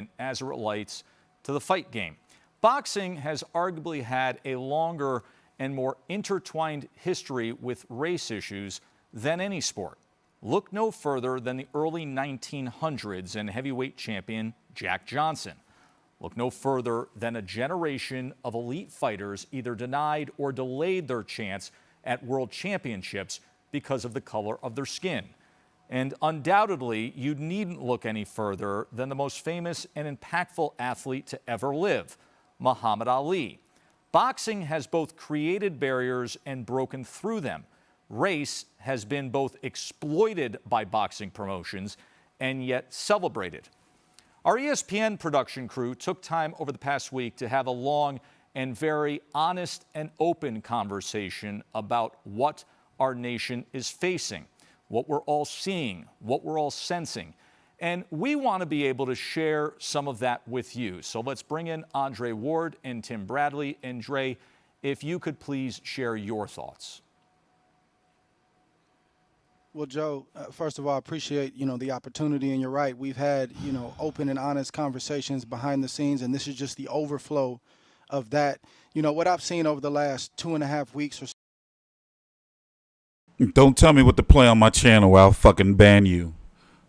movement as it relates to the fight game. Boxing has arguably had a longer and more intertwined history with race issues than any sport. Look no further than the early 1900s and heavyweight champion Jack Johnson. Look no further than a generation of elite fighters either denied or delayed their chance at world championships because of the color of their skin. And undoubtedly, you needn't look any further than the most famous and impactful athlete to ever live, Muhammad Ali. Boxing has both created barriers and broken through them. Race has been both exploited by boxing promotions and yet celebrated. Our ESPN production crew took time over the past week to have a long and very honest and open conversation about what our nation is facing, what we're all seeing, what we're all sensing. And we want to be able to share some of that with you. So let's bring in Andre Ward and Tim Bradley. And Dre, if you could please share your thoughts. Well, Joe, first of all, I appreciate, the opportunity, and you're right. We've had, open and honest conversations behind the scenes, and this is just the overflow of that. What I've seen over the last 2.5 weeks or so. Don't tell me what to play on my channel or I'll fucking ban you.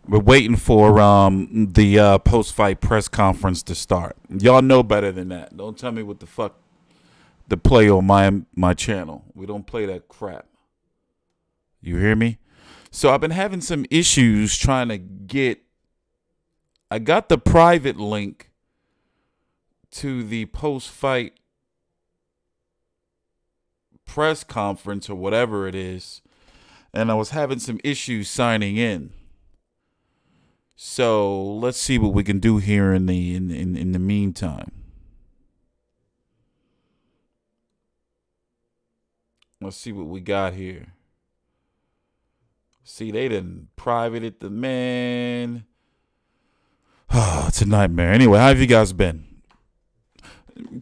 We're waiting for the post-fight press conference to start. Y'all know better than that. Don't tell me what the fuck to play on my channel. We don't play that crap. You hear me? So I've been having some issues trying to get. I got the private link to the post-fight press conference or whatever it is, and I was having some issues signing in. So let's see what we can do here in the meantime. Let's see what we got here. See, they didn't privated the man. Oh, it's a nightmare. Anyway, how have you guys been?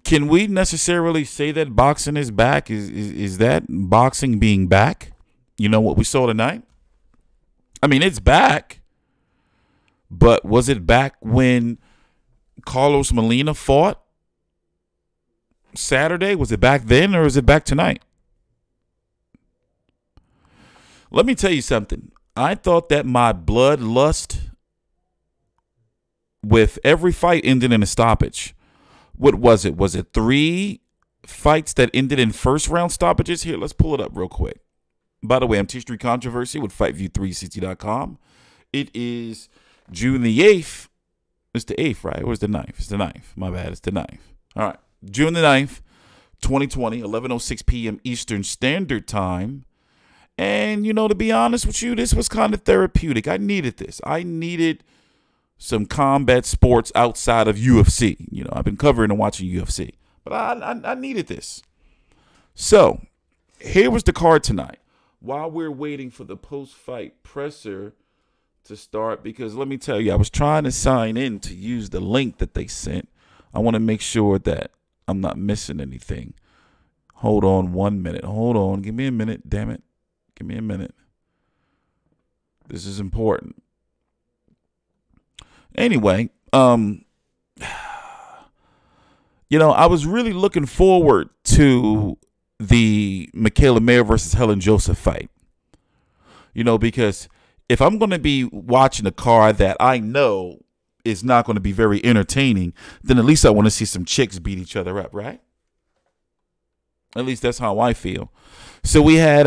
Can we necessarily say that boxing is back? Is that boxing being back? You know what we saw tonight? I mean, it's back. But was it back when Carlos Molina fought Saturday? Was it back then, or is it back tonight? Let me tell you something. I thought that my bloodlust with every fight ended in a stoppage. What was it? Was it 3 fights that ended in first round stoppages? Here, let's pull it up real quick. By the way, I'm TstreeT Controversy with FightView360.com. It is June the 8th. It's the 8th, right? Or is the 9th? It's the 9th. My bad. It's the 9th. All right. June the 9th, 2020, 11:06 p.m. Eastern Standard Time. And, to be honest with you, this was kind of therapeutic. I needed this. I needed some combat sports outside of UFC. I've been covering and watching UFC. But I needed this. So, here was the card tonight. While we're waiting for the post-fight presser to start, because let me tell you, I was trying to sign in to use the link that they sent. I want to make sure that I'm not missing anything. Hold on 1 minute. Hold on. Give me a minute. Damn it. Give me a minute. This is important. Anyway, I was really looking forward to the Mikaela Mayer versus Helen Joseph fight. Because if I'm going to be watching a card that I know is not going to be very entertaining, then at least I want to see some chicks beat each other up, right? At least that's how I feel. So we had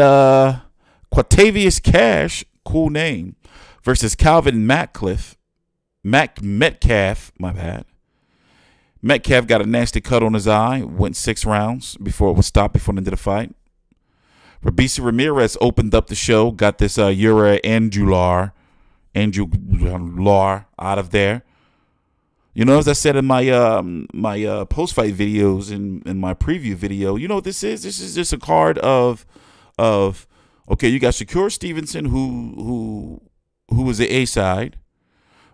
Quatavius Cash, cool name, versus Calvin Metcalf, my bad. Metcalf got a nasty cut on his eye, went 6 rounds before it was stopped before the end of the fight. Robeisy Ramirez opened up the show, got this Ura Angular out of there. As I said in my post-fight videos in my preview video, you know what this is? This is just a card of okay, you got Shakur Stevenson who was the A side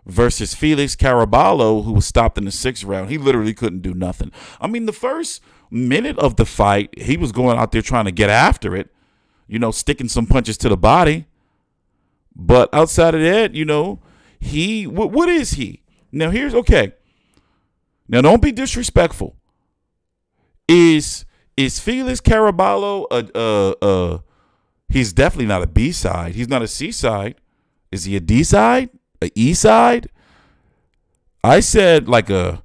versus Felix Caraballo, who was stopped in the 6th round. He literally couldn't do nothing. I mean, the first minute of the fight, he was going out there trying to get after it, sticking some punches to the body. But outside of that, what is he? Now, here's, okay, Now, don't be disrespectful. Is Felix Caraballo he's definitely not a B side. He's not a C side. Is he a D side? A E side? I said like a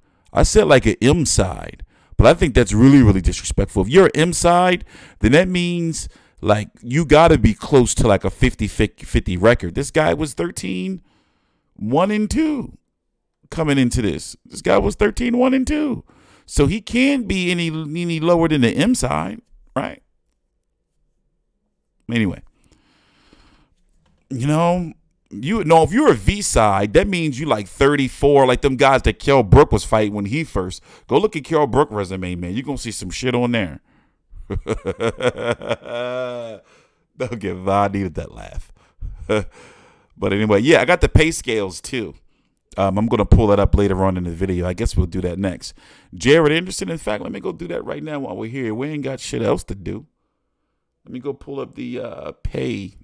M side. But I think that's really, really disrespectful. If you're an M side, then that means like you got to be close to like a 50-50 record. This guy was 13-1-2 coming into this. This guy was 13-1-2. So he can't be any lower than the M side, right? Anyway, you know, if you're a V side, that means you like 34, like them guys that Kell Brook was fighting when he first. Go look at Kell Brook resume, man. You're going to see some shit on there. Don't get I needed that laugh. But anyway, yeah, I got the pay scales too. I'm going to pull that up later on in the video. I guess we'll do that next. Jared Anderson, in fact, let me go do that right now while we're here. We ain't got shit else to do. Let me go pull up the pay.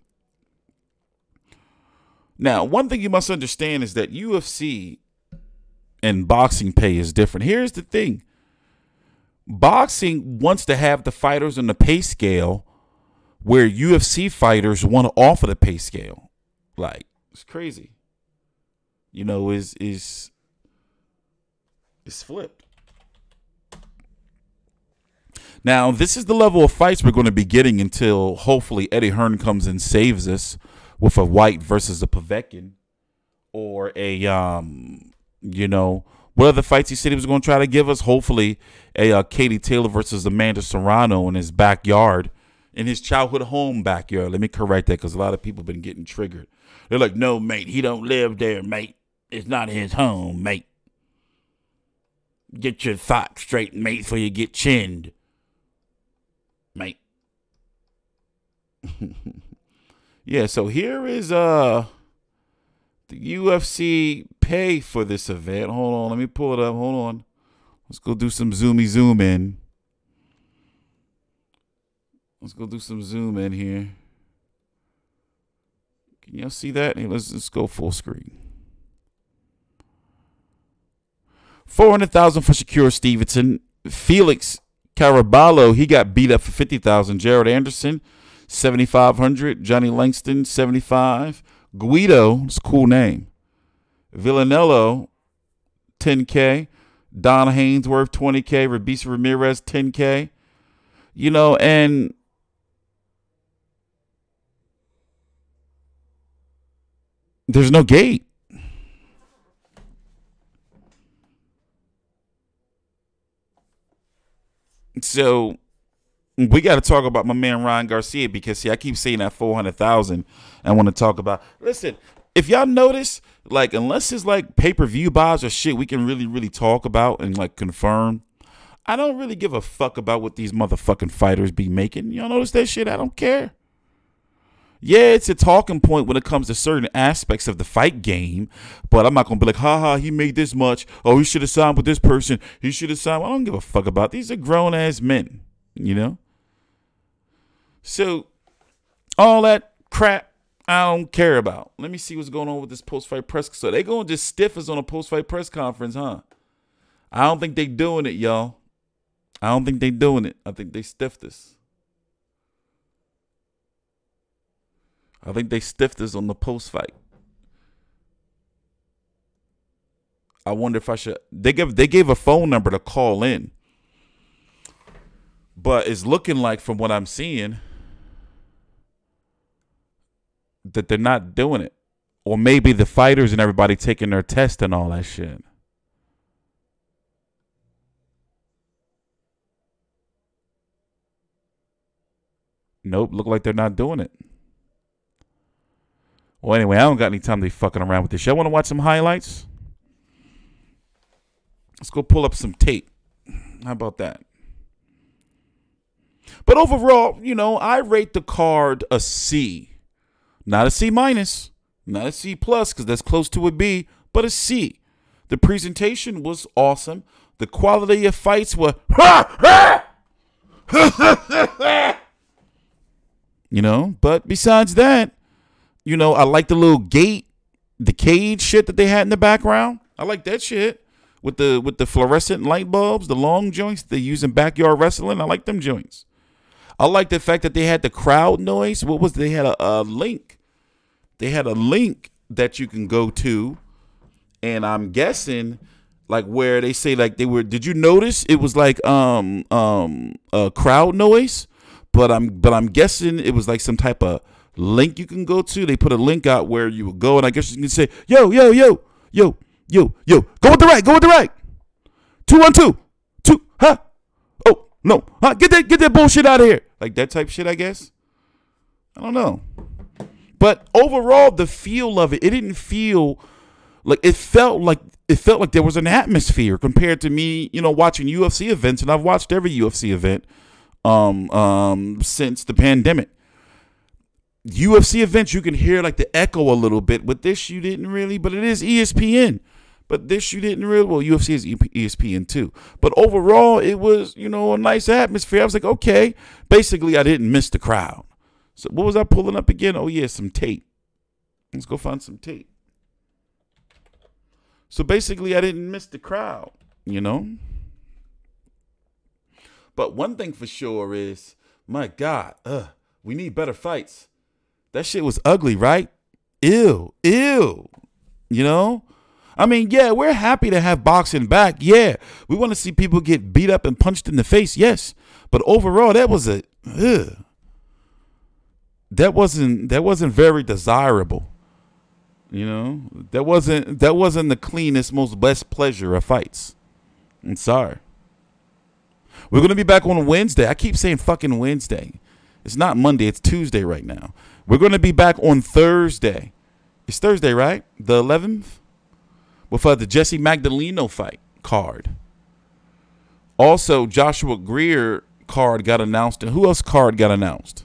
Now, one thing you must understand is that UFC and boxing pay is different. Here's the thing. Boxing wants to have the fighters on the pay scale where UFC fighters want to offer the pay scale. Like, it's crazy. You know, is flipped. Now, this is the level of fights we're going to be getting until hopefully Eddie Hearn comes and saves us with a White versus a Povetkin or a, you know, what other fights he said he was going to try to give us? Hopefully a Katie Taylor versus Amanda Serrano in his backyard, in his childhood home backyard. Let me correct that because a lot of people have been getting triggered. They're like, no, mate, he don't live there, mate. It's not his home, mate. Get your thoughts straight, mate, before you get chinned, mate. Yeah, so here is the UFC pay for this event. Hold on, let me pull it up. Hold on. Let's go do some zoom in. Let's go do some zoom in here. Can y'all see that? Hey, let's go full screen. 400,000 for Shakur Stevenson. Felix Caraballo, he got beat up for 50,000. Jared Anderson, 7,500. Johnny Langston, 75. Guido, it's a cool name. Villanello, 10K. Don Hainsworth, 20K. Robeisy Ramirez, 10K. You know, and there's no gate. So we got to talk about my man Ryan Garcia because, see, I keep saying that 400,000. I want to talk about. Listen, if y'all notice, like, unless it's like pay-per-view buys or shit we can really talk about and like confirm, I don't really give a fuck about what these motherfucking fighters be making. Y'all notice that shit? I don't care. Yeah, it's a talking point when it comes to certain aspects of the fight game, but I'm not going to be like, haha, he made this much. Oh, he should have signed with this person. He should have signed. I don't give a fuck about. These are grown-ass men, you know? So, all that crap, I don't care about. Let me see what's going on with this post-fight press. So, they going to just stiff us on a post-fight press conference, huh? I don't think they doing it, y'all. I don't think they doing it. I think they stiffed us. I think they stiffed us on the post fight. I wonder if I should. They gave a phone number to call in, but it's looking like, from what I'm seeing, that they're not doing it, or maybe the fighters and everybody taking their test and all that shit. Nope, look like they're not doing it. Well, anyway, I don't got any time to be fucking around with this shit. I want to watch some highlights. Let's go pull up some tape. How about that? But overall, you know, I rate the card a C. Not a C minus. Not a C plus, because that's close to a B, but a C. The presentation was awesome. The quality of fights were... you know, but besides that, you know, I like the little gate, the cage shit that they had in the background. I like that shit. with the fluorescent light bulbs, the long joints they use in backyard wrestling. I like them joints. I like the fact that they had the crowd noise. They had a link. They had a link that you can go to, and I'm guessing like where they say like they were. Did you notice it was like a crowd noise? But I'm guessing it was like some type of link you can go to. They put a link out where you would go, and I guess you can say yo, go with the right. 2-1-2, 2, huh? Oh no, huh? Get that bullshit out of here. Like that type shit, I guess. I don't know. But overall, the feel of it didn't feel like it felt like there was an atmosphere compared to me, watching UFC events, and I've watched every UFC event since the pandemic. UFC events, you can hear like the echo a little bit. With this, you didn't really, but it is ESPN. But this, you didn't really. Well, UFC is ESPN too. But overall, it was, a nice atmosphere. I was like, okay. Basically, I didn't miss the crowd. So what was I pulling up again? Oh, yeah, some tape. Let's go find some tape. So basically, I didn't miss the crowd, But one thing for sure is, my God, we need better fights. That shit was ugly, right? Ew. I mean, yeah, we're happy to have boxing back. Yeah, we want to see people get beat up and punched in the face. Yes, but overall, that was that wasn't very desirable. That wasn't the cleanest, most best pleasure of fights. I'm sorry. We're gonna be back on Wednesday. I keep saying fucking Wednesday. It's not Monday. It's Tuesday right now. We're gonna be back on Thursday. It's Thursday, right? The 11th. With the Jesse Magdaleno fight card. Also, Joshua Greer card got announced. And who else card got announced?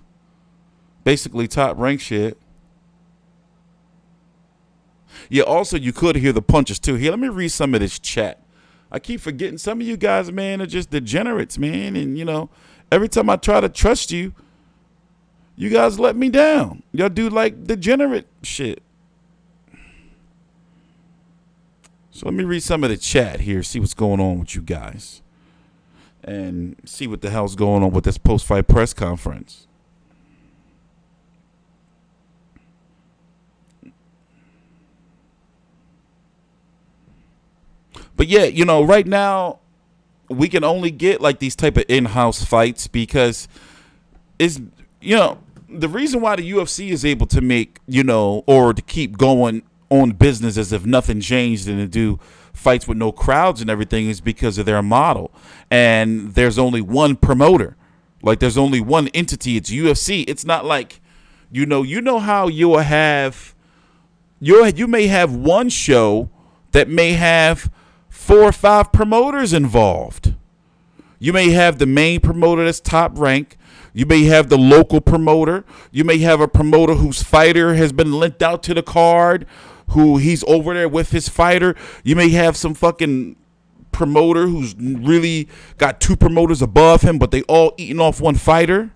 Basically, top rank shit. Yeah, also, you could hear the punches, too. Here, let me read some of this chat. I keep forgetting some of you guys, man, are just degenerates, man. And, every time I try to trust you, you guys let me down. Y'all do, like, degenerate shit. So let me read some of the chat here, see what's going on with you guys, and see what the hell's going on with this post-fight press conference. But yeah, right now we can only get like these type of in-house fights because it's, the reason why the UFC is able to make, or to keep going on business as if nothing changed and to do fights with no crowds and everything is because of their model. And there's only one promoter. Like there's only one entity. It's UFC. It's not like, you know how you'll have, you may have one show that may have 4 or 5 promoters involved. You may have the main promoter that's top rank. You may have the local promoter. You may have a promoter whose fighter has been linked out to the card, who he's over there with his fighter. You may have some fucking promoter who's really got 2 promoters above him, but they all eating off one fighter.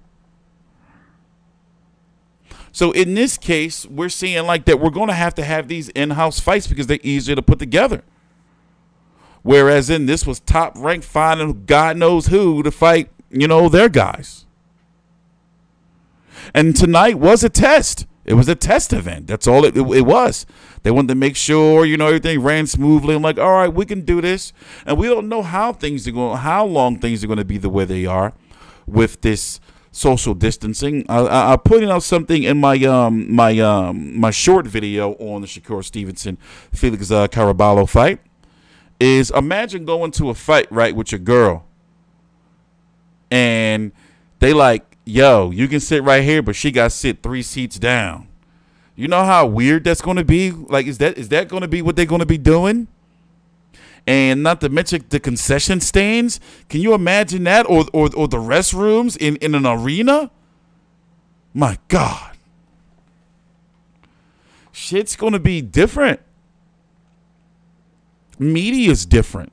So in this case, we're seeing like that we're going to have these in-house fights because they're easier to put together. Whereas in this was top ranked finding God knows who to fight, their guys. And tonight was a test. It was a test event. That's all it was. They wanted to make sure, everything ran smoothly. I'm like, all right, we can do this. And we don't know how long things are going to be the way they are with this social distancing. I put out something in my my short video on the Shakur Stevenson Felix Caraballo fight. Is imagine going to a fight, right, with your girl. And they like, yo, you can sit right here, but she got to sit 3 seats down. You know how weird that's going to be? Like, is that going to be what they're going to be doing? And not to mention the concession stands. Can you imagine that? Or the restrooms in an arena? My God. Shit's going to be different. Media is different.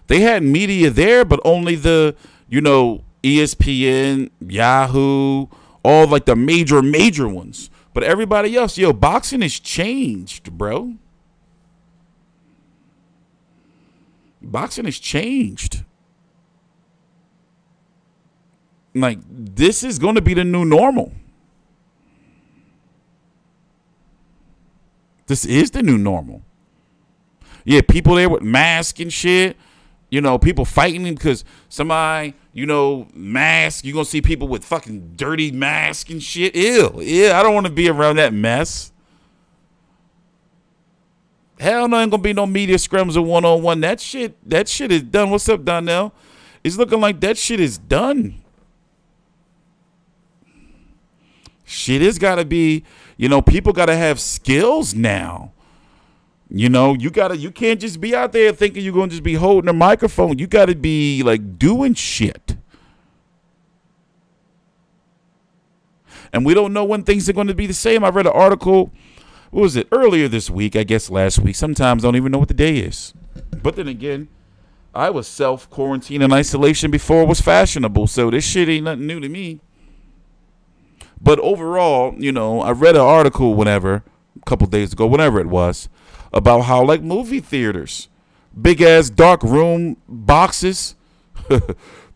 They had media there, but only the, ESPN, Yahoo, all like the major ones. But everybody else, boxing has changed, bro. Boxing has changed. Like, this is going to be the new normal. This is the new normal. Yeah, people there with masks and shit. You know, people fighting because somebody, you know, mask. You're going to see people with fucking dirty masks and shit. Ew. Yeah, I don't want to be around that mess. Hell no, ain't going to be no media scrums or one-on-one. That shit is done. What's up, Donnell? It's looking like that shit is done. Shit has got to be, you know, people got to have skills now. You know, you can't just be out there thinking you're going to just be holding a microphone. You got to be like doing shit. And we don't know when things are going to be the same. I read an article, what was it, earlier this week, I guess last week. Sometimes I don't even know what the day is. But then again, I was self-quarantine and isolation before it was fashionable. So this shit ain't nothing new to me. But overall, you know, I read an article a couple days ago, whenever it was, about how, like, movie theaters, big-ass dark room boxes,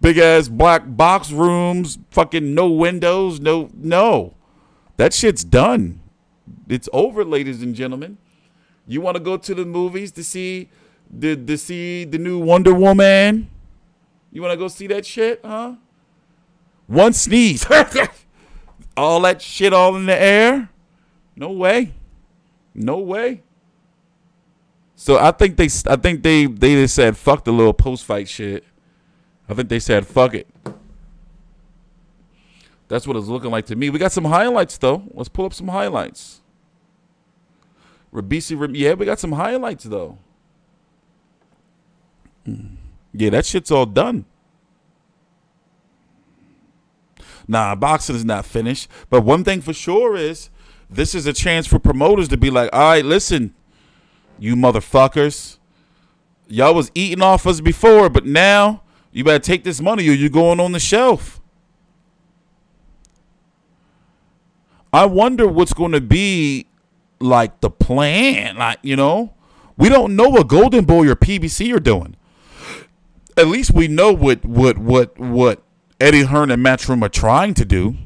big-ass black box rooms, fucking no windows, no. That shit's done. It's over, ladies and gentlemen. You want to go to the movies to see the new Wonder Woman? You want to go see that shit, huh? One sneeze. All that shit all in the air? No way. No way. So I think they just said fuck the little post-fight shit. I think they said fuck it. That's what it's looking like to me. We got some highlights though. Let's pull up some highlights. Yeah, we got some highlights though. Yeah, that shit's all done. Nah, boxing is not finished. But one thing for sure is this is a chance for promoters to be like, all right, listen, you motherfuckers. Y'all was eating off us before, but now you better take this money or you're going on the shelf. I wonder what's going to be like the plan. Like, you know, we don't know what Golden Boy or PBC are doing. At least we know what Eddie Hearn and Matchroom are trying to do.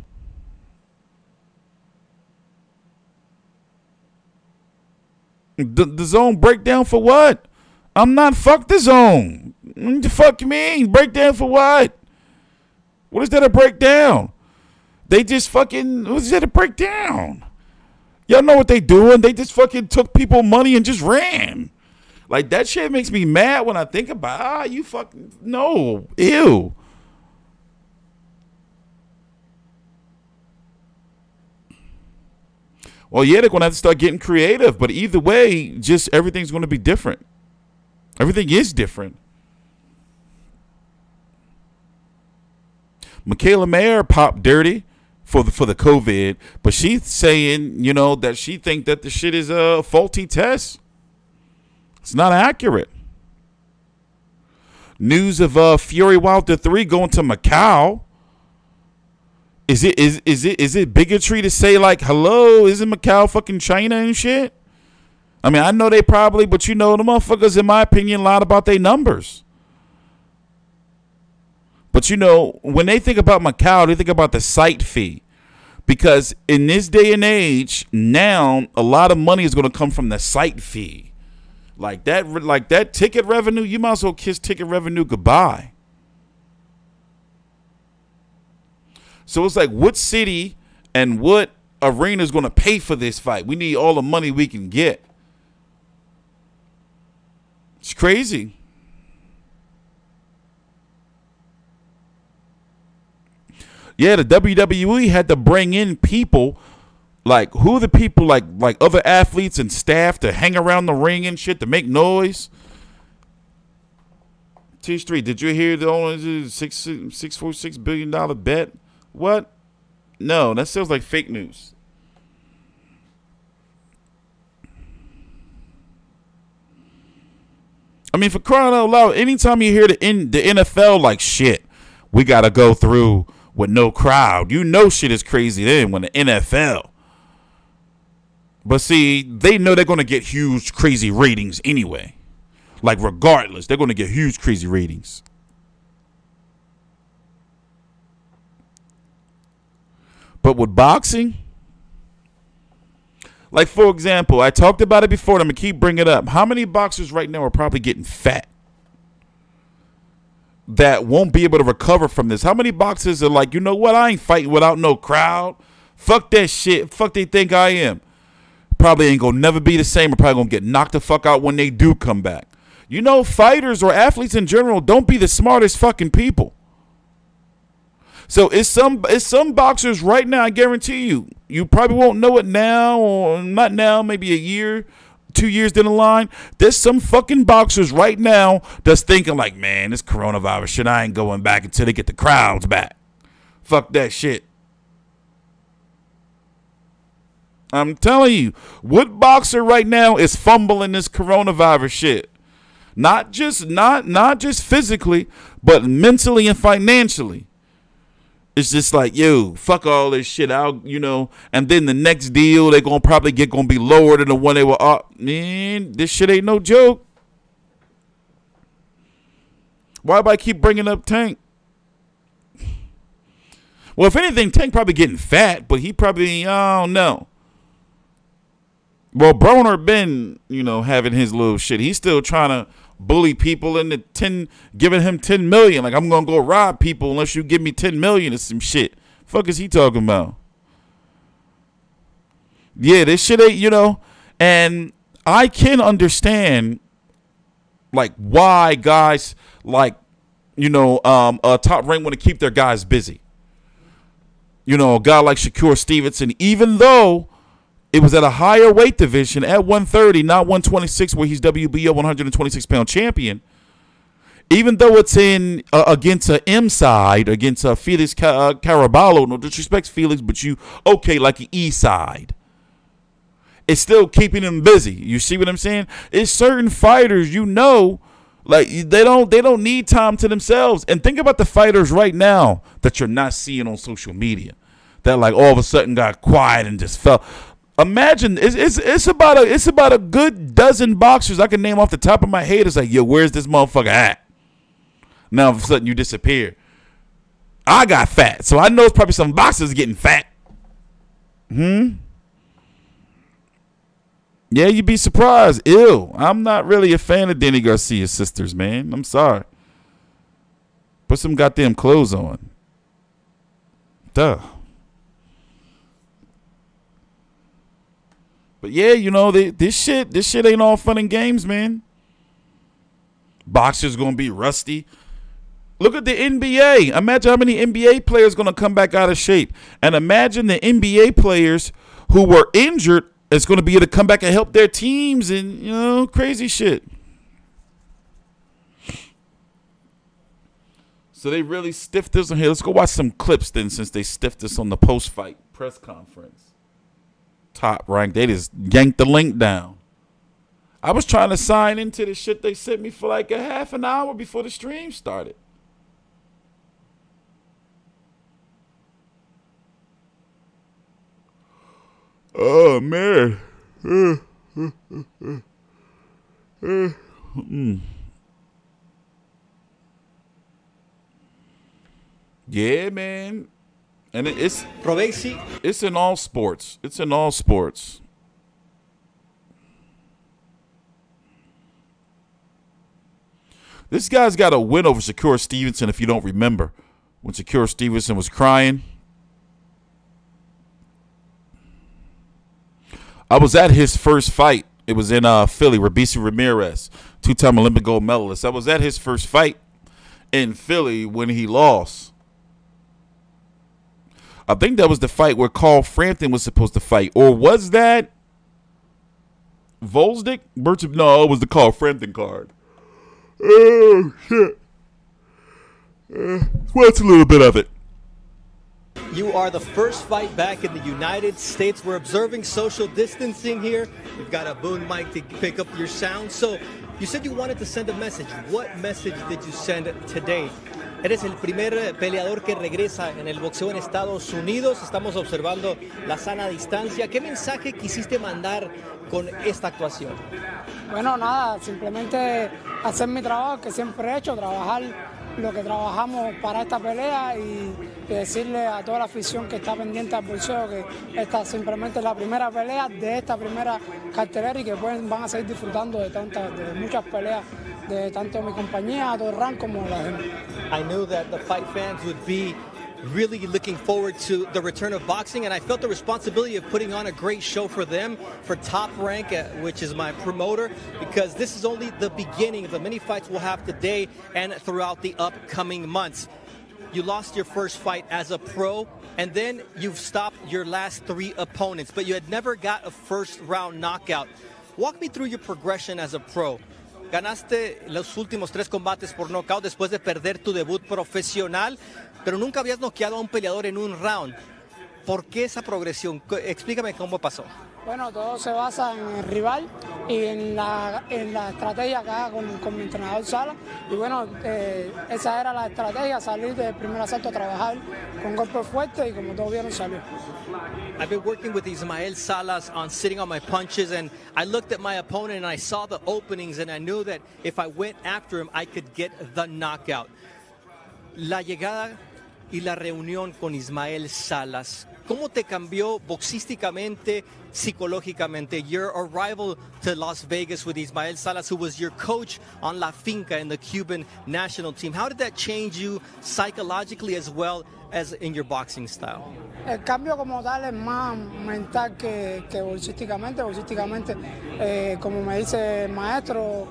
The zone breakdown for what? I'm not fuck the zone. What the fuck you mean? Breakdown for what? What is that a breakdown? They just fucking, what is that a breakdown? Y'all know what they doing? They just fucking took people money and just ran. Like, that shit makes me mad when I think about, you fucking, no, ew. Well, yeah, they're going to have to start getting creative. But either way, just everything's going to be different. Everything is different. Mikaela Mayer popped dirty for the COVID. But she's saying, you know, that she think that the shit is a faulty test. It's not accurate. News of Fury Wilder 3 going to Macau. Is it bigotry to say, like, hello, isn't Macau fucking China and shit? I mean, I know they probably, but you know, the motherfuckers, in my opinion, lied about their numbers. But you know, when they think about Macau, they think about the site fee. Because in this day and age, now, a lot of money is going to come from the site fee. Like that ticket revenue, you might as well kiss ticket revenue goodbye. So it's like, what city and what arena is going to pay for this fight? We need all the money we can get. It's crazy. Yeah, the WWE had to bring in people. Like, who are the people, like other athletes and staff to hang around the ring and shit to make noise? TstreeT, did you hear the only $646 billion bet? What? No, that sounds like fake news. I mean, for crying out loud, anytime you hear the NFL, like, shit, we got to go through with no crowd. You know shit is crazy then when the NFL. But see, they know they're going to get huge, crazy ratings anyway. Like, regardless, they're going to get huge, crazy ratings. But with boxing, like, for example, I talked about it before, and I'm going to keep bringing it up. How many boxers right now are probably getting fat that won't be able to recover from this? How many boxers are like, you know what, I ain't fighting without no crowd. Fuck that shit. Fuck they think I am. Probably ain't going to never be the same. Or probably going to get knocked the fuck out when they do come back. You know, fighters or athletes in general don't be the smartest fucking people. So it's some boxers right now, I guarantee you, you probably won't know it now, or not now, maybe a year, 2 years down the line. There's some fucking boxers right now that's thinking like, man, this coronavirus shit, I ain't going back until they get the crowds back. Fuck that shit. I'm telling you, what boxer right now is fumbling this coronavirus shit? Not just physically, but mentally and financially. It's just like, yo, fuck all this shit out, you know. And then the next deal they're gonna be lower than the one they were up. Man, this shit ain't no joke. Why do I keep bringing up Tank? Well, if anything, Tank probably getting fat, but he probably, I don't know. Well, Broner been, you know, having his little shit. He's still trying to bully people into giving him 10 million. Like, I'm gonna go rob people unless you give me 10 million or some shit. Fuck is he talking about? Yeah, this shit ain't, you know. And I can understand, like, why guys like, you know, Top Rank want to keep their guys busy. You know, a guy like Shakur Stevenson, even though it was at a higher weight division at 130, not 126, where he's WBO 126-pound champion. Even though it's in against a M side, against a Felix Caraballo, no disrespect, Felix, but you okay like an E side. It's still keeping him busy. You see what I'm saying? It's certain fighters, you know, like they don't need time to themselves. And think about the fighters right now that you're not seeing on social media, that like all of a sudden got quiet and just fell. Imagine it's about a good dozen boxers I can name off the top of my head. It's like, yo, where's this motherfucker at? Now all of a sudden you disappear. I got fat, so I know it's probably some boxers getting fat. Yeah, you'd be surprised. Ew, I'm not really a fan of Danny Garcia's sisters, man. I'm sorry. Put some goddamn clothes on. Duh. But yeah, you know, this shit ain't all fun and games, man. Boxers gonna be rusty. Look at the NBA. Imagine how many NBA players gonna come back out of shape. And imagine the NBA players who were injured is gonna be able to come back and help their teams and, you know, crazy shit. So they really stiffed this on here. Let's go watch some clips then, since they stiffed this on the post-fight press conference. Top Rank, they just yanked the link down. I was trying to sign into the shit they sent me for like a half an hour before the stream started. Oh man. Yeah, man. And it's Robeisy. It's in all sports. It's in all sports. This guy's got a win over Shakur Stevenson, if you don't remember, when Shakur Stevenson was crying. I was at his first fight. It was in Philly, Robeisy Ramirez, two-time Olympic gold medalist. I was at his first fight in Philly when he lost. I think that was the fight where Carl Frampton was supposed to fight. Or was that Volzdik? No, it was the Carl Frampton card. Oh, shit. What's a little bit of it? You are the first fight back in the United States. We're observing social distancing here. We've got a boom mic to pick up your sound. So you said you wanted to send a message. What message did you send today Eres el primer peleador que regresa en el boxeo en Estados Unidos. Estamos observando la sana distancia. ¿Qué mensaje quisiste mandar con esta actuación? Bueno, nada, simplemente hacer mi trabajo que siempre he hecho, trabajar lo que trabajamos para esta pelea y decirle a toda la afición que está pendiente al boxeo que esta simplemente es la primera pelea de esta primera cartelera y que van a seguir disfrutando de muchas peleas de tanto mi compañía, todo el rank como la gente. I knew that the fight fans would be really looking forward to the return of boxing, and I felt the responsibility of putting on a great show for them, for Top Rank, which is my promoter, because this is only the beginning of the many fights we'll have today and throughout the upcoming months. You lost your first fight as a pro, and then you've stopped your last 3 opponents, but you had never got a first-round knockout. Walk me through your progression as a pro. Ganaste los últimos 3 combates por nocaut después de perder tu debut profesional, pero nunca habías noqueado a un peleador en un round. ¿Por qué esa progresión? Explícame cómo pasó. Bueno, todo se basa en el rival y en la estrategia que haga con mi entrenador Sala. Y bueno, esa era la estrategia, salir del primer asalto a trabajar con golpes fuertes y como todos vieron salió. I've been working with Ismael Salas on sitting on my punches, and I looked at my opponent and I saw the openings and I knew that if I went after him, I could get the knockout. La llegada y la reunión con Ismael Salas, ¿cómo te cambió boxísticamente, psicológicamente? Your arrival to Las Vegas with Ismael Salas, who was your coach on La Finca in the Cuban national team. How did that change you psychologically as well as in your boxing style? El cambio como tal es más mental que bolsísticamente. Bolsísticamente, como me dice el maestro,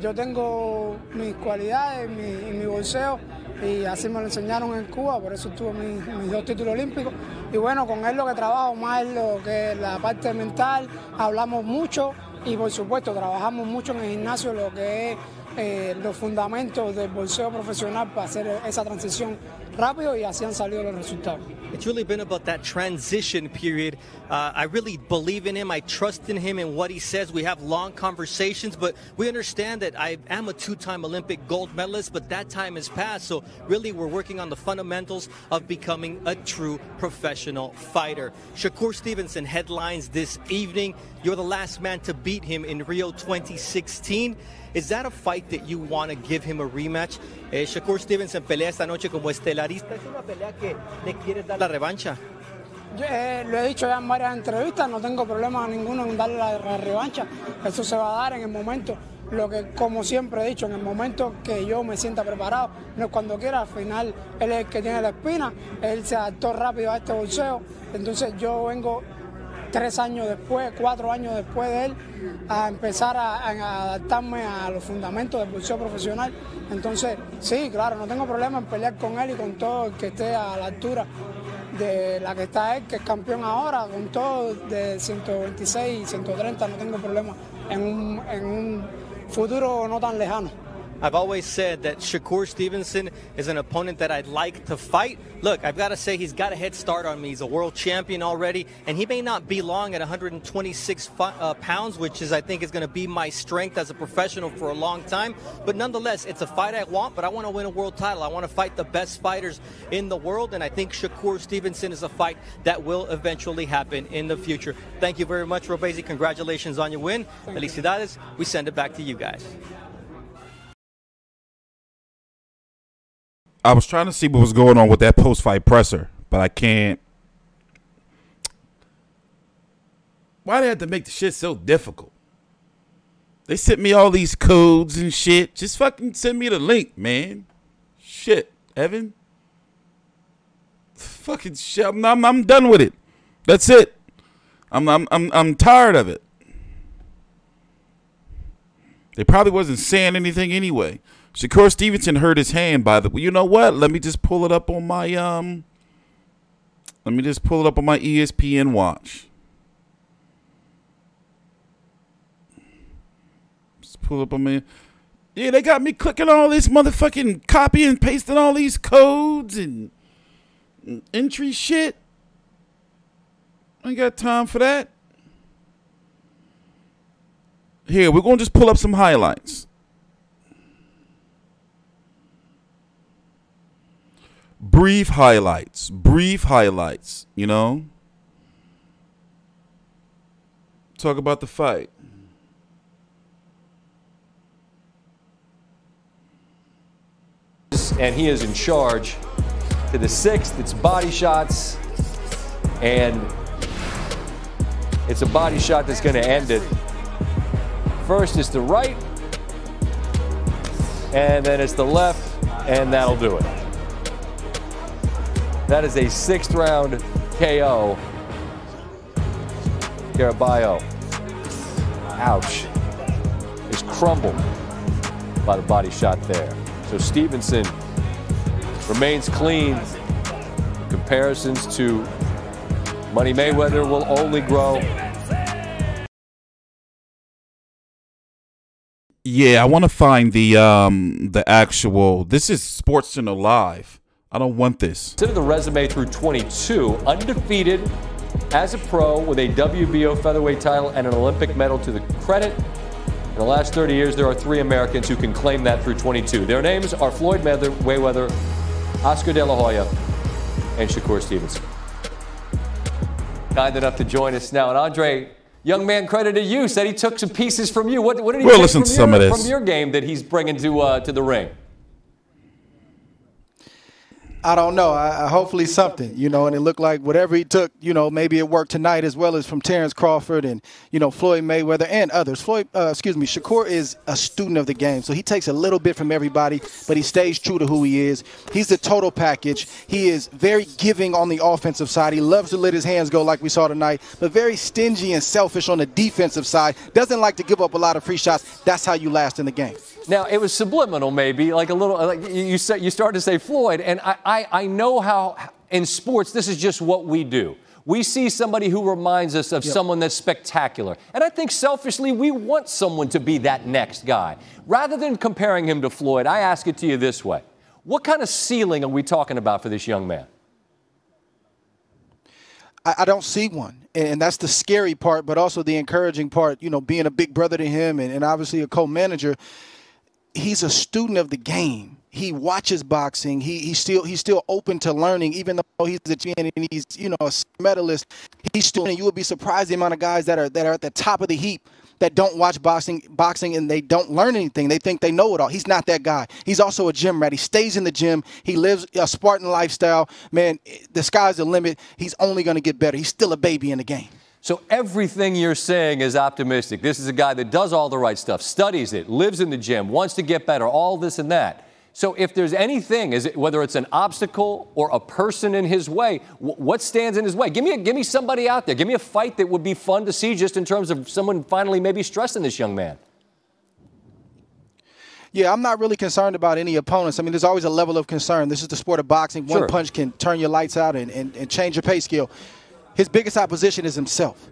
yo tengo mis cualidades y mi bolseo, y así me lo enseñaron en Cuba, por eso tuve mis 2 títulos olímpicos. Y bueno, con él lo que trabajo más es lo que es la parte mental, hablamos mucho y por supuesto trabajamos mucho en el gimnasio lo que es los fundamentos del boxeo profesional para hacer esa transición rápido y así han salido los resultados. It's really been about that transition period. I really believe in him. I trust in him and what he says. We have long conversations, but we understand that I am a 2-time Olympic gold medalist, but that time has passed. So really we're working on the fundamentals of becoming a true professional fighter. Shakur Stevenson headlines this evening. You're the last man to beat him in Rio 2016. Is that a fight that you want to give him a rematch? Shakur Stevenson pelea esta noche como estelarista. ¿Es una pelea que le quieres dar la revancha? Yo, lo he dicho ya en varias entrevistas, no tengo problema ninguno en darle la revancha. Eso se va a dar en el momento, lo que como siempre he dicho, en el momento que yo me sienta preparado, no es cuando quiera. Al final él es el que tiene la espina, él se adaptó rápido a este boxeo, entonces yo vengo 3 años después, 4 años después de él, a empezar a adaptarme a los fundamentos del boxeo profesional. Entonces, sí, claro, no tengo problema en pelear con él y con todo el que esté a la altura de la que está él, que es campeón ahora, con todo de 126 y 130, no tengo problema en un futuro no tan lejano. I've always said that Shakur Stevenson is an opponent that I'd like to fight. Look, I've got to say he's got a head start on me. He's a world champion already, and he may not be long at 126 pounds, which is, I think, is going to be my strength as a professional for a long time. But nonetheless, it's a fight I want, but I want to win a world title. I want to fight the best fighters in the world, and I think Shakur Stevenson is a fight that will eventually happen in the future. Thank you very much, Robeisy. Congratulations on your win. Felicidades. We send it back to you guys. I was trying to see what was going on with that post-fight presser, but I can't. Why they have to make the shit so difficult? They sent me all these codes and shit. Just fucking send me the link, man. Shit, Evan. Fucking shit. I'm done with it. That's it. I'm tired of it. They probably wasn't saying anything anyway. Shakur Stevenson hurt his hand, by the way. You know what? Let me just pull it up on my ESPN watch. Just pull up on my. Yeah, they got me clicking all this motherfucking copy and pasting all these codes and entry shit. I ain't got time for that. Here, we're gonna just pull up some highlights. brief highlights, you know. Talk about the fight. And he is in charge. To the 6th, it's body shots, and it's a body shot that's going to end it. First is the right, and then it's the left, and that'll do it. That is a 6th round KO. Caraballo, ouch, is crumbled by the body shot there. So Stevenson remains clean. Comparisons to Money Mayweather will only grow. Yeah, I want to find the actual. This is SportsCenter Live. I don't want this. Consider the resume through 22, undefeated as a pro with a WBO featherweight title and an Olympic medal to the credit. In the last 30 years, there are 3 Americans who can claim that through 22. Their names are Floyd Mayweather, Oscar De La Hoya, and Shakur Stevenson. Kind enough to join us now. And Andre, young man credited you, said he took some pieces from you. What did he take from your game that he's bringing to the ring? I don't know. Hopefully something, you know, and it looked like whatever he took, you know, maybe it worked tonight as well as from Terrence Crawford and, you know, Floyd Mayweather and others. Shakur is a student of the game, so he takes a little bit from everybody, but he stays true to who he is. He's the total package. He is very giving on the offensive side. He loves to let his hands go like we saw tonight, but very stingy and selfish on the defensive side. Doesn't like to give up a lot of free shots. That's how you last in the game. Now, it was subliminal, maybe, like a little, like you started to say Floyd, and I know how in sports this is just what we do. We see somebody who reminds us of someone that's spectacular. And I think selfishly we want someone to be that next guy. Rather than comparing him to Floyd, I ask it to you this way. What kind of ceiling are we talking about for this young man? I don't see one, and that's the scary part, but also the encouraging part, you know, being a big brother to him and obviously a co-manager. He's a student of the game. He watches boxing. He's still open to learning, even though he's a champion and he's, you know, a medalist. He's still, and you would be surprised the amount of guys that are at the top of the heap that don't watch boxing and they don't learn anything. They think they know it all. He's not that guy. He's also a gym rat. He stays in the gym. He lives a Spartan lifestyle. Man, the sky's the limit. He's only going to get better. He's still a baby in the game. So everything you're saying is optimistic. This is a guy that does all the right stuff, studies it, lives in the gym, wants to get better, all this and that. So if there's anything, whether it's an obstacle or a person in his way, what stands in his way? Give me somebody out there. Give me a fight that would be fun to see just in terms of someone finally maybe stressing this young man. Yeah, I'm not really concerned about any opponents. I mean, there's always a level of concern. This is the sport of boxing. One punch can turn your lights out and change your pay scale. His biggest opposition is himself.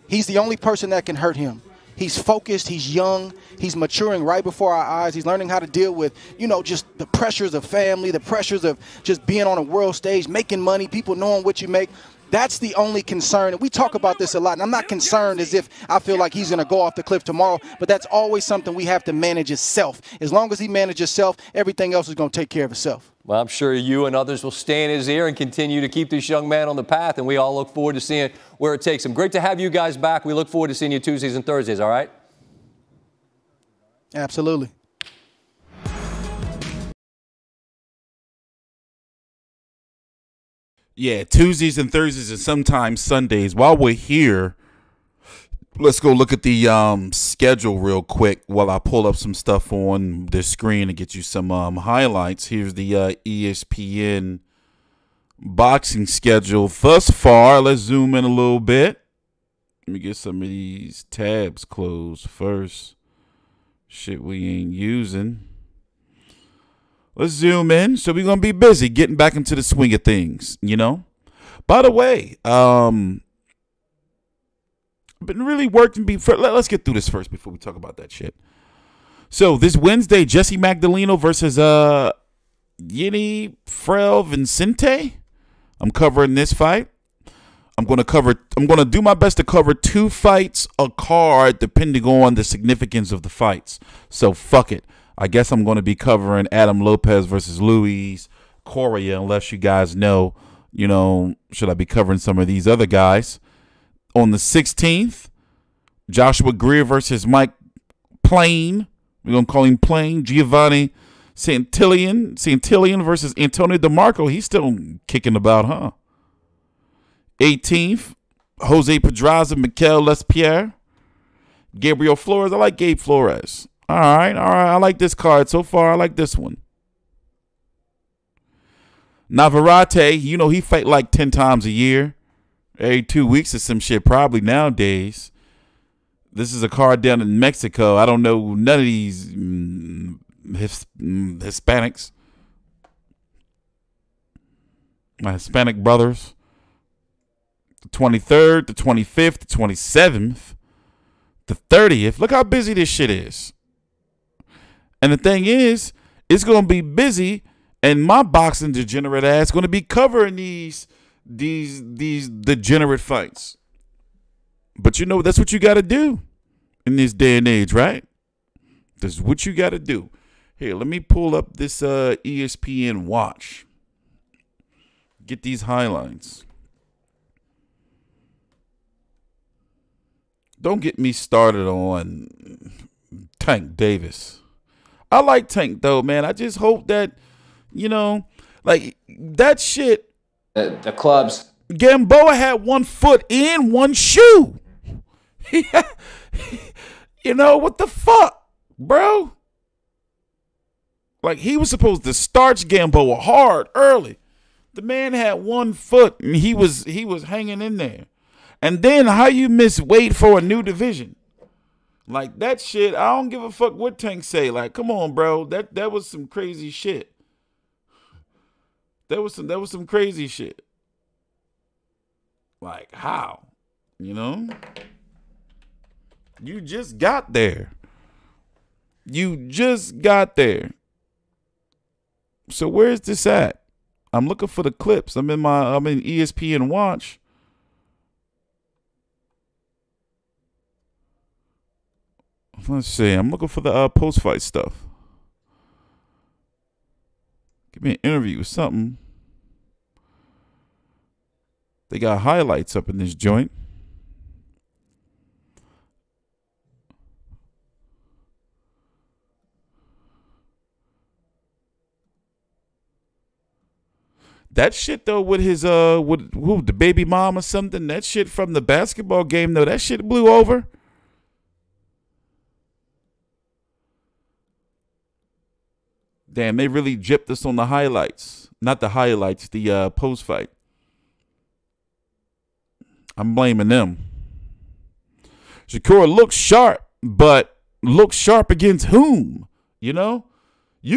He's the only person that can hurt him. He's focused. He's young. He's maturing right before our eyes. He's learning how to deal with, you know, just the pressures of family, the pressures of just being on a world stage, making money, people knowing what you make. That's the only concern. And we talk about this a lot. And I'm not concerned as if I feel like he's going to go off the cliff tomorrow. But that's always something we have to manage itself. As long as he manages self, everything else is going to take care of itself. Well, I'm sure you and others will stay in his ear and continue to keep this young man on the path. And we all look forward to seeing where it takes him. Great to have you guys back. We look forward to seeing you Tuesdays and Thursdays, all right? Absolutely. Yeah, Tuesdays and Thursdays and sometimes Sundays. While we're here, let's go look at the schedule real quick while I pull up some stuff on the screen and get you some highlights. Here's the ESPN boxing schedule thus far. Let's zoom in a little bit. Let me get some of these tabs closed first. Shit we ain't using. Let's zoom in. So we're going to be busy getting back into the swing of things, you know. By the way, been really working. Let's get through this first before we talk about that shit. So this Wednesday, Jesse Magdaleno versus Yini Frel Vincente. I'm covering this fight. I'm going to do my best to cover 2 fights a card depending on the significance of the fights. So fuck it. I guess I'm going to be covering Adam Lopez versus Luis Correa, unless you guys know, should I be covering some of these other guys. On the 16th, Joshua Greer versus Mike Plain. We're going to call him Plain. Giovanni Santillan versus Antonio DeMarco. He's still kicking about, huh? 18th, Jose Pedraza, Mikaela Lespierre. Gabriel Flores. I like Gabe Flores. All right. I like this card so far. I like this one. Navarrete, he fight like 10 times a year. Every 2 weeks or some shit probably nowadays. This is a card down in Mexico. I don't know none of these Hispanics. My Hispanic brothers. The 23rd, the 25th, the 27th, the 30th. Look how busy this shit is. And the thing is, it's going to be busy, and my boxing degenerate ass going to be covering these degenerate fights. But that's what you got to do in this day and age, right? That's what you got to do. Here, let me pull up this ESPN watch. Get these highlights. Don't get me started on Tank Davis. I like Tank, though, man. I just hope that, like that shit. The clubs. Gamboa had 1 foot in 1 shoe. What the fuck, bro? Like, he was supposed to starch Gamboa hard early. The man had 1 foot and he was hanging in there. And then how you miss weight for a new division? Like, that shit, I don't give a fuck what Tank say. Like, come on, bro. That was some crazy shit. That was some crazy shit. Like, how? You just got there. So where's this at? I'm looking for the clips. I'm in ESPN Watch. Let's see. I'm looking for the post-fight stuff. Give me an interview or something. They got highlights up in this joint. That shit though, with his the baby mom or something, that shit from the basketball game though, that shit blew over. Damn, they really gypped us on the highlights. Not the highlights, the post fight. I'm blaming them. Shakur looks sharp, but looks sharp against whom? You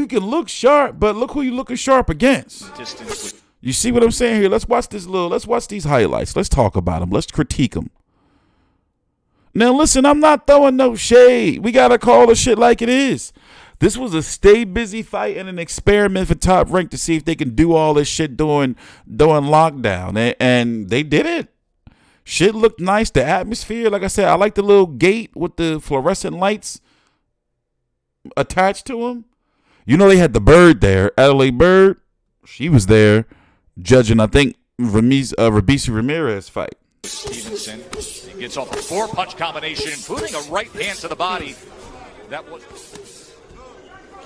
can look sharp, but look who you looking sharp against. You see what I'm saying here? Let's watch these highlights. Let's talk about them. Let's critique them. Now, listen, I'm not throwing no shade. We got to call the shit like it is. This was a stay busy fight and an experiment for Top Rank to see if they can do all this shit during lockdown. And they did it. Shit looked nice. The atmosphere, like I said, I like the little gate with the fluorescent lights attached to them. They had the bird there, Adelaide Bird. She was there judging, I think, Robeisy Ramirez fight. Stevenson, he gets off a 4-punch combination, including a right hand to the body. That was...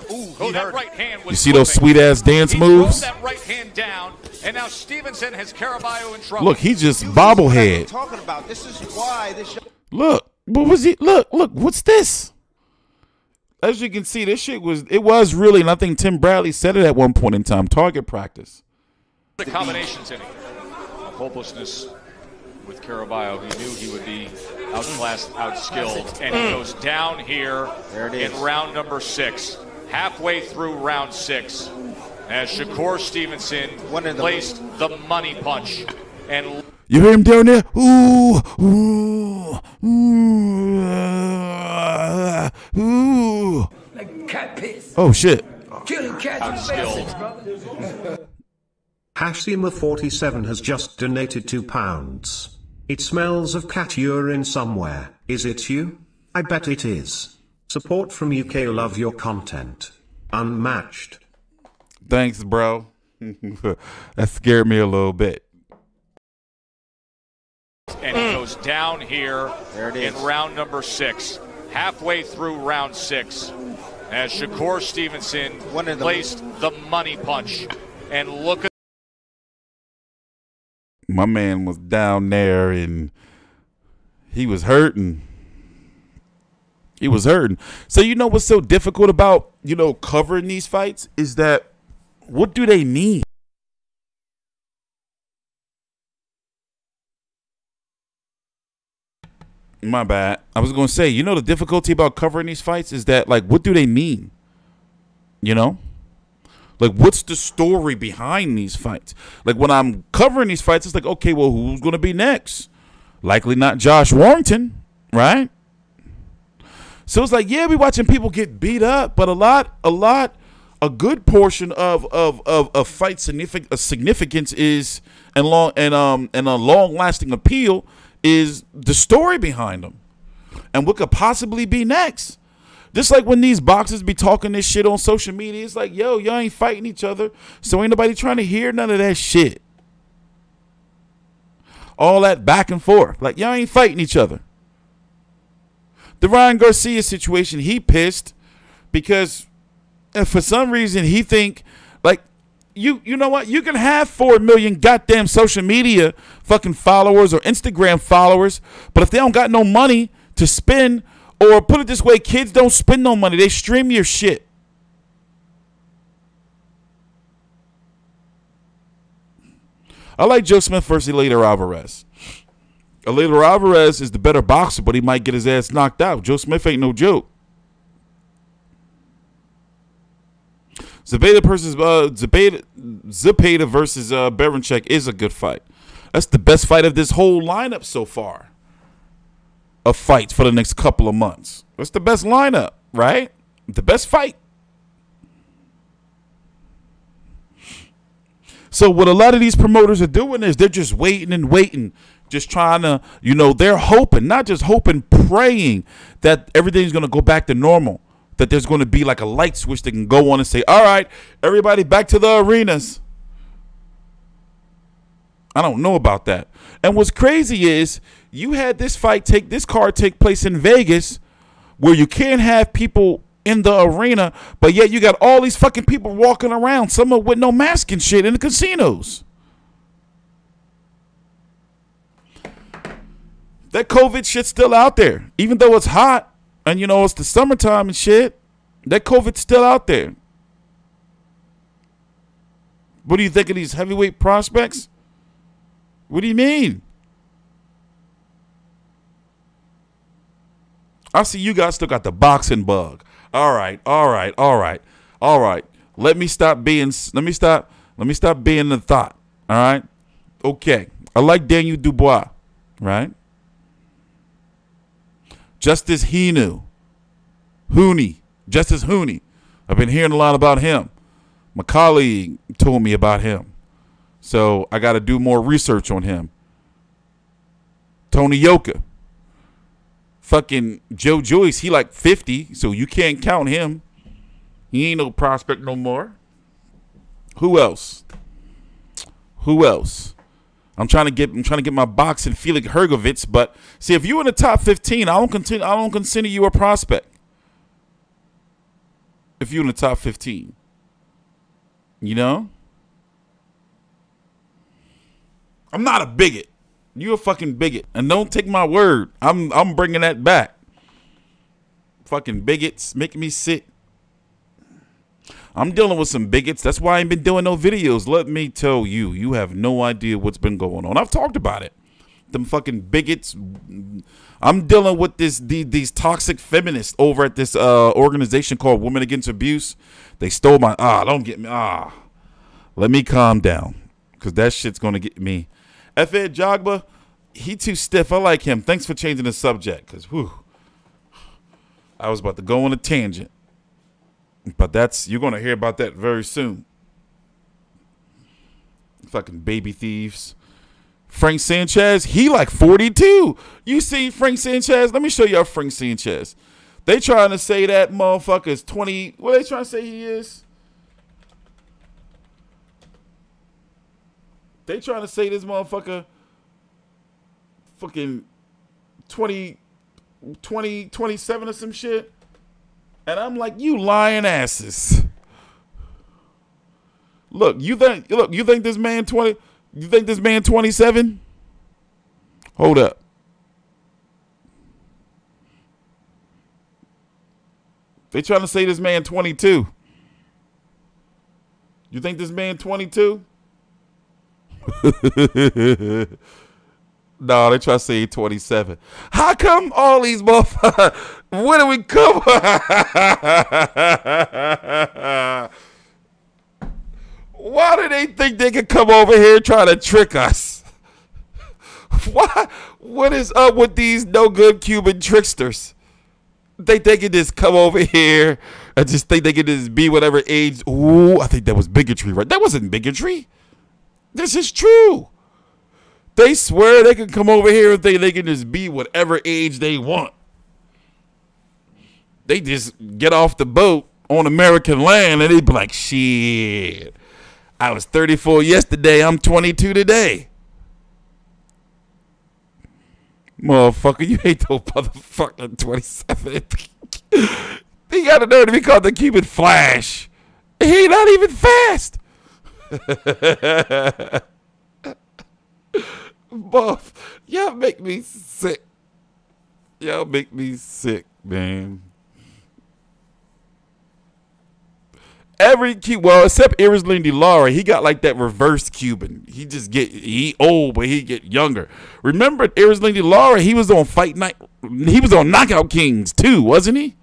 that right hand was you see those sweet-ass dance moves? That right hand down, and now Stevenson has Caraballo in trouble. Look, he just bobblehead. Talking about this is why this. Look, what was he? Look, what's this? As you can see, this shit was really, and I think Tim Bradley said it at one point in time, target practice. The combinations in it. Hopelessness with Caraballo. He knew he would be outclassed, outskilled, and he goes down here in round number 6. Halfway through round 6, as Shakur Stevenson placed the money punch. And you hear him down there? Ooh, ooh, ooh, ooh. Like cat piss. Oh, shit. Killing cats with basics, brother. Hashima47 has just donated £2. It smells of cat urine somewhere. Is it you? I bet it is. Support from UK. Love your content. Unmatched. Thanks, bro. That scared me a little bit. And he goes down here in round number 6, halfway through round 6, as Shakur Stevenson placed the money punch. And look at my man was down there and he was hurting. He was hurting. So you know what's so difficult about, you know, covering these fights is that what do they mean? My bad. I was going to say, you know, the difficulty about covering these fights is that, like, what do they mean? You know? Like, what's the story behind these fights? Like, when I'm covering these fights, it's like, okay, well, who's going to be next? Likely not Josh Warrington, right? So it's like, yeah, we watching people get beat up, but a good portion of fight significance is and a long lasting appeal is the story behind them and what could possibly be next. Just like when these boxers be talking this shit on social media, it's like, yo, y'all ain't fighting each other, so ain't nobody trying to hear none of that shit. All that back and forth, like y'all ain't fighting each other. The Ryan Garcia situation, he pissed because for some reason he think like you know what, you can have 4 million goddamn social media fucking followers or Instagram followers, but if they don't got no money to spend, or put it this way, kids don't spend no money, they stream your shit. I like Joe Smith versus Eleider Alvarez. Eleider Alvarez is the better boxer, but he might get his ass knocked out. Joe Smith ain't no joke. Zepeda versus Berinchyk is a good fight. That's the best fight of this whole lineup so far. Of fights for the next couple of months. That's the best lineup, right? The best fight. So what a lot of these promoters are doing is they're just waiting and waiting, just trying to, you know, they're hoping, not just hoping, praying that everything's going to go back to normal, that there's going to be like a light switch that can go on and say, all right, everybody back to the arenas. I don't know about that. And what's crazy is you had this card take place in Vegas where you can't have people in the arena, but yet you got all these fucking people walking around, some with no mask and shit in the casinos. That COVID shit's still out there. Even though it's hot and, you know, it's the summertime and shit, that COVID's still out there. What do you think of these heavyweight prospects? What do you mean? I see you guys still got the boxing bug. All right. Let me stop being the thought. All right. Okay. I like Daniel Dubois, right? Justice Justice Hooney. I've been hearing a lot about him. My colleague told me about him. So I got to do more research on him. Tony Yoka. Fucking Joe Joyce, he like 50, so you can't count him. He ain't no prospect no more. Who else? I'm trying to get my boxing Felix Hergovitz, but see, if you in the top 15, I don't consider you a prospect. If you're in the top 15. You know? I'm not a bigot. You're a fucking bigot. And don't take my word. I'm bringing that back. Fucking bigots making me sick. I'm dealing with some bigots. That's why I ain't been doing no videos. Let me tell you, you have no idea what's been going on. I've talked about it. Them fucking bigots. I'm dealing with these toxic feminists over at this organization called Women Against Abuse. They stole my don't get me. Let me calm down, because that shit's gonna get me. F.Ed Jogba, he too stiff. I like him. Thanks for changing the subject, because I was about to go on a tangent. But you're going to hear about that very soon. Fucking baby thieves. Frank Sanchez, he like 42. You see Frank Sanchez? Let me show y'all Frank Sanchez. They trying to say that motherfucker is 20. What are they trying to say he is? They trying to say this motherfucker fucking 27 or some shit. And I'm like, you lying asses. Look, you think this man 20, you think this man 27? Hold up. They trying to say this man 22. You think this man 22? No, they try to say 27. How come all these motherfuckers? Where do we come? Why do they think they can come over here and try to trick us? Why? What is up with these no good Cuban tricksters? They can just come over here and just think they can just be whatever age. Ooh, I think that was bigotry, right? That wasn't bigotry. This is true. They swear they can come over here and think they can just be whatever age they want. They just get off the boat on American land and they be like, shit, I was 34 yesterday, I'm 22 today. Motherfucker, you ain't no motherfucking 27. He got a nerve to be called the Cuban Flash. He ain't not even fast. Buff, y'all make me sick. Y'all make me sick, man. Every Cuban, well, except Erislandy Lara, he got like that reverse Cuban. He old, but he get younger. Remember Erislandy Lara? He was on Fight Night. He was on Knockout Kings too, wasn't he?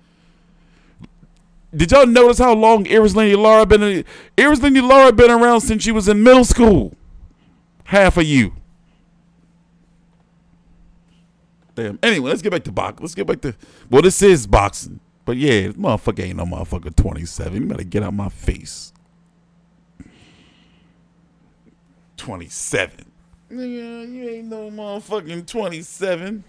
Did y'all notice how long Erislandy Lara been? Erislandy Lara been around since she was in middle school. Half of you. Damn. Anyway, let's get back to boxing. Let's get back to, well, this is boxing. But yeah, this motherfucker ain't no motherfucker 27. You better get out my face. 27. Nigga, you ain't no motherfucking 27.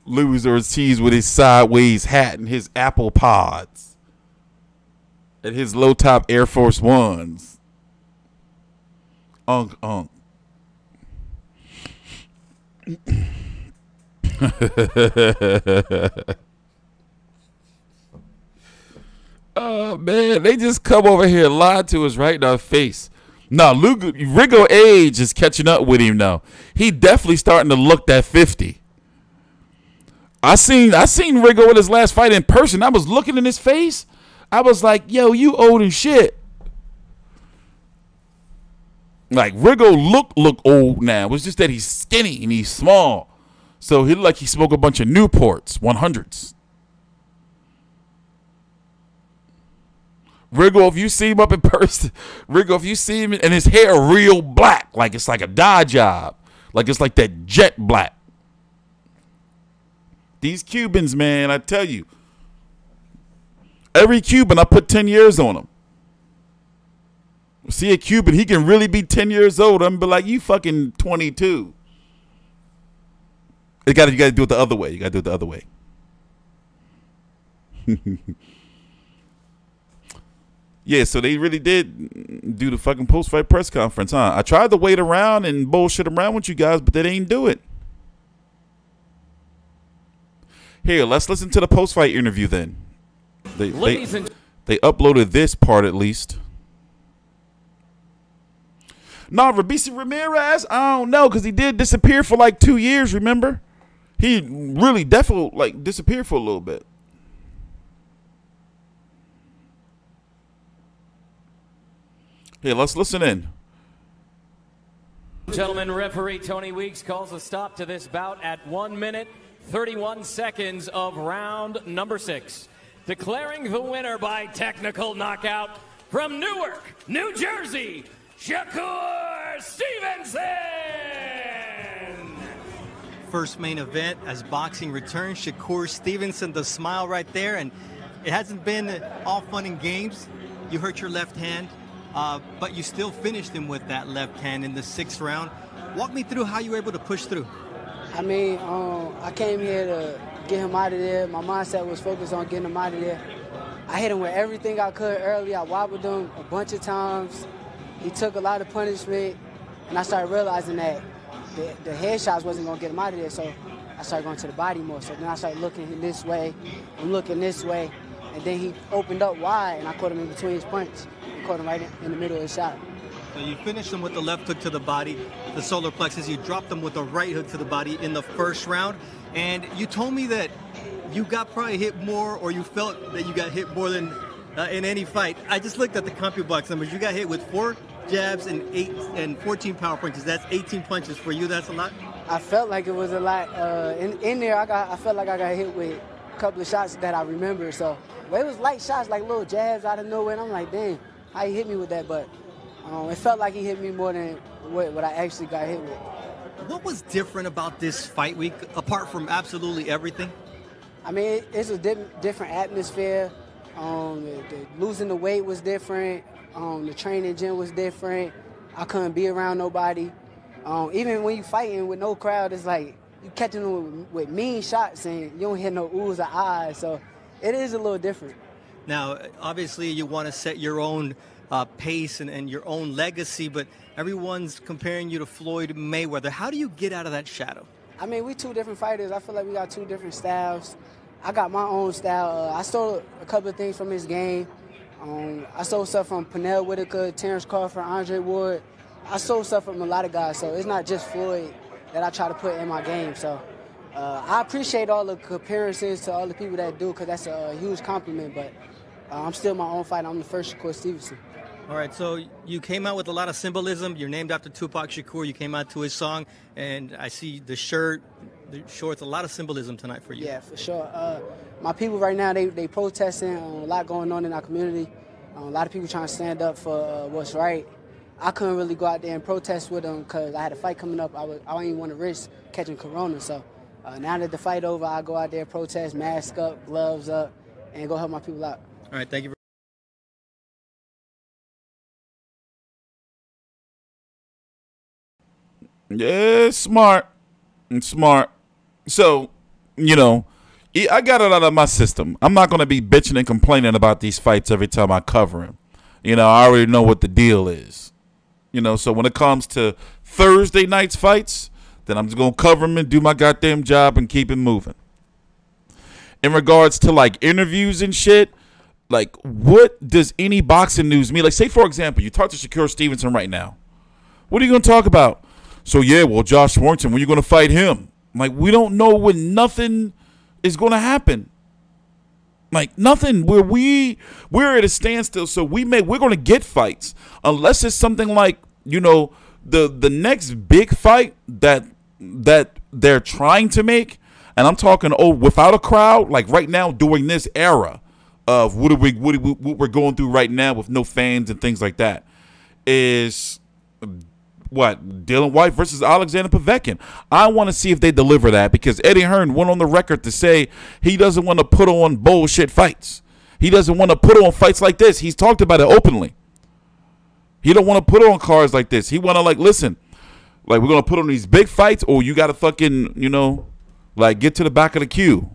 Louis Ortiz with his sideways hat and his apple pods. And his low top Air Force Ones. Unk. Oh man, they just come over here and lie to us right in our face. No, Rigo age is catching up with him now. He definitely starting to look that 50. I seen Rigo in his last fight in person. I was looking in his face. I was like, yo, you old as shit. Like Rigo look old now. It's just that he's skinny and he's small. So he looked like he smoked a bunch of Newports, 100s. Rigo, if you see him up in person, Rigo, if you see him and his hair real black, like it's like a dye job, like it's like that jet black. These Cubans, man, I tell you, every Cuban, I put 10 years on him. See a Cuban, he can really be 10 years old. I'm be like, you fucking 22. You got to do it the other way. You got to do it the other way. Yeah, so they really did do the fucking post-fight press conference, huh? I tried to wait around and bullshit around with you guys, but they didn't do it. Here, let's listen to the post-fight interview then. They uploaded this part at least. No, Robeisy Ramirez, I don't know, because he did disappear for like 2 years, remember? He really definitely like disappeared for a little bit. Here, let's listen in. Gentlemen, referee Tony Weeks calls a stop to this bout at 1 minute, 31 seconds of round number 6. Declaring the winner by technical knockout from Newark, New Jersey, Shakur Stevenson! First main event as boxing returns. Shakur Stevenson, the smile right there, and it hasn't been all fun and games. You hurt your left hand, but you still finished him with that left hand in the 6th round. Walk me through how you were able to push through. I mean, I came here to get him out of there. My mindset was focused on getting him out of there. I I hit him with everything I could early. I wobbled him a bunch of times. He took a lot of punishment, and I started realizing that the headshots wasn't going to get him out of there, so I started going to the body more. So then I started looking this way, I'm looking this way, and then he opened up wide, and I caught him in between his punch. I caught him right in the middle of the shot. So you finished him with the left hook to the body, the solar plexus. You dropped him with a right hook to the body in the first round, and you told me that you got probably hit more, or you felt that you got hit more than in any fight. I just looked at the CompuBox numbers. You got hit with 4 jabs and 14 power punches. That's 18 punches for you. That's a lot. I felt like it was a lot. In there, I felt like I got hit with a couple of shots that I remember. So, but it was light shots, like little jabs out of nowhere. And I'm like, dang, how he hit me with that? But it felt like he hit me more than what I actually got hit with. What was different about this fight week, apart from absolutely everything? I mean, it's a different atmosphere. Losing the weight was different. The training gym was different. I couldn't be around nobody. Even when you fighting with no crowd, it's like you catching them with mean shots and you don't hear no oohs or ahs. So it is a little different. Now, obviously, you want to set your own pace and your own legacy, but everyone's comparing you to Floyd Mayweather. How do you get out of that shadow? I mean, we 2 different fighters. I feel like we got 2 different styles. I got my own style. I stole a couple of things from his game. I stole stuff from Pernell Whitaker, Terrence Crawford, Andre Ward. I stole stuff from a lot of guys, so it's not just Floyd that I try to put in my game. So I appreciate all the comparisons to all the people that do, because that's a huge compliment, but I'm still my own fighter. I'm the first Shakur Stevenson. All right, so you came out with a lot of symbolism. You're named after Tupac Shakur. You came out to his song, and I see the shirt, the shorts, a lot of symbolism tonight for you. Yeah, for sure. My people right now, they protesting, a lot going on in our community. A lot of people trying to stand up for what's right. I couldn't really go out there and protest with them because I had a fight coming up. I didn't even want to risk catching corona. So now that the fight over, I go out there, protest, mask up, gloves up, and go help my people out. All right, thank you. Yeah, smart. Smart. So, you know, I got it out of my system. I'm not going to be bitching and complaining about these fights every time I cover them. You know, I already know what the deal is. You know, so when it comes to Thursday night's fights, then I'm just going to cover them and do my goddamn job and keep it moving. In regards to, like, interviews and shit, like, what does any boxing news mean? Like, say, for example, you talk to Shakur Stevenson right now. What are you going to talk about? So, yeah, well, Josh Warrington, when are you going to fight him? Like, we don't know when nothing is going to happen. Like, nothing. We're at a standstill, so we're going to get fights. Unless it's something like, you know, the next big fight that they're trying to make, and I'm talking, without a crowd, like right now during this era of what we're going through right now with no fans and things like that, is what? Dylan White versus Alexander Povetkin. I want to see if they deliver that, because Eddie Hearn went on the record to say he doesn't want to put on bullshit fights. He doesn't want to put on fights like this. He's talked about it openly. He don't want to put on cards like this. He want to, like, listen, like, we're going to put on these big fights, or you got to fucking, you know, like, get to the back of the queue.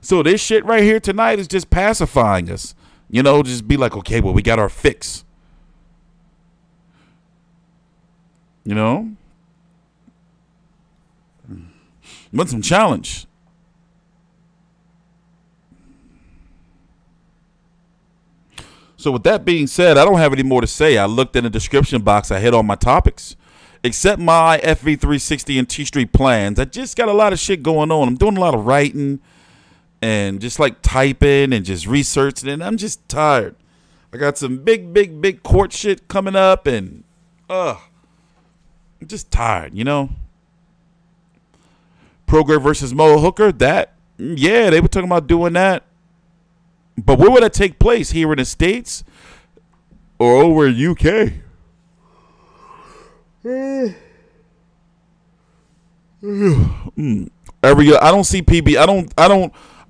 So this shit right here tonight is just pacifying us. You know, just be like, okay, well, we got our fix. You know? Want some challenge. So with that being said, I don't have any more to say. I looked in the description box. I hit all my topics. Except my FV360 and TstreeT plans. I just got a lot of shit going on. I'm doing a lot of writing and just like typing and just researching, and I'm just tired. I got some big court shit coming up, and I'm just tired, you know. Prograis versus Mo Hooker, that, yeah, they were talking about doing that. But where would that take place? Here in the States or over in UK? I don't see PB.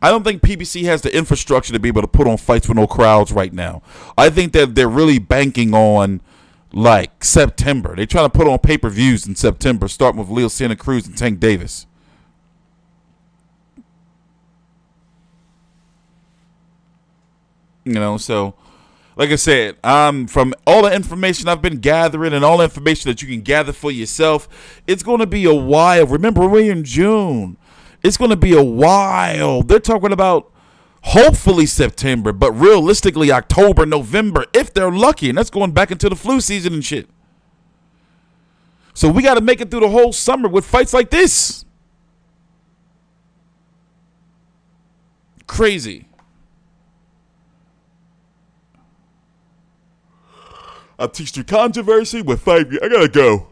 I don't think PBC has the infrastructure to be able to put on fights with no crowds right now. I think that they're really banking on, like, September. They're trying to put on pay-per-views in September, starting with Leo Santa Cruz and Tank Davis. You know, so like I said, from all the information I've been gathering and all the information that you can gather for yourself, it's going to be a while. Remember, we're in June. It's going to be a while. They're talking about hopefully September, but realistically October, November, if they're lucky. And that's going back into the flu season and shit. So we got to make it through the whole summer with fights like this. Crazy. I'm TstreeT Controversy with 5 years. I gotta go.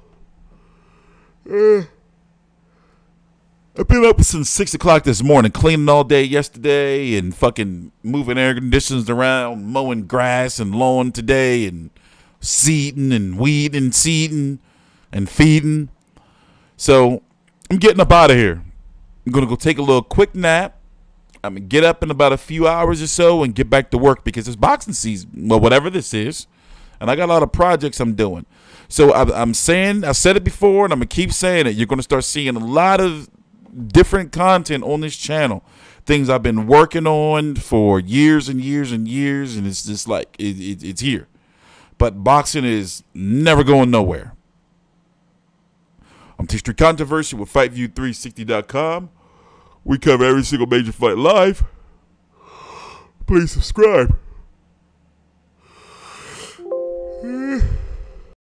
I've been up since 6 o'clock this morning, cleaning all day yesterday and fucking moving air conditioners around, mowing grass and lawn today and seeding and weeding, seeding and feeding. So I'm getting up out of here. I'm going to go take a little quick nap. I'm going to get up in about a few hours or so and get back to work because it's boxing season. Well, whatever this is. And I got a lot of projects I'm doing. So I'm saying, I've said it before and I'm going to keep saying it. You're going to start seeing a lot of different content on this channel. Things I've been working on for years and years and years. And it's just like, it's here. But boxing is never going nowhere. I'm TstreeT Controversy with FightView360.com. We cover every single major fight live. Please subscribe.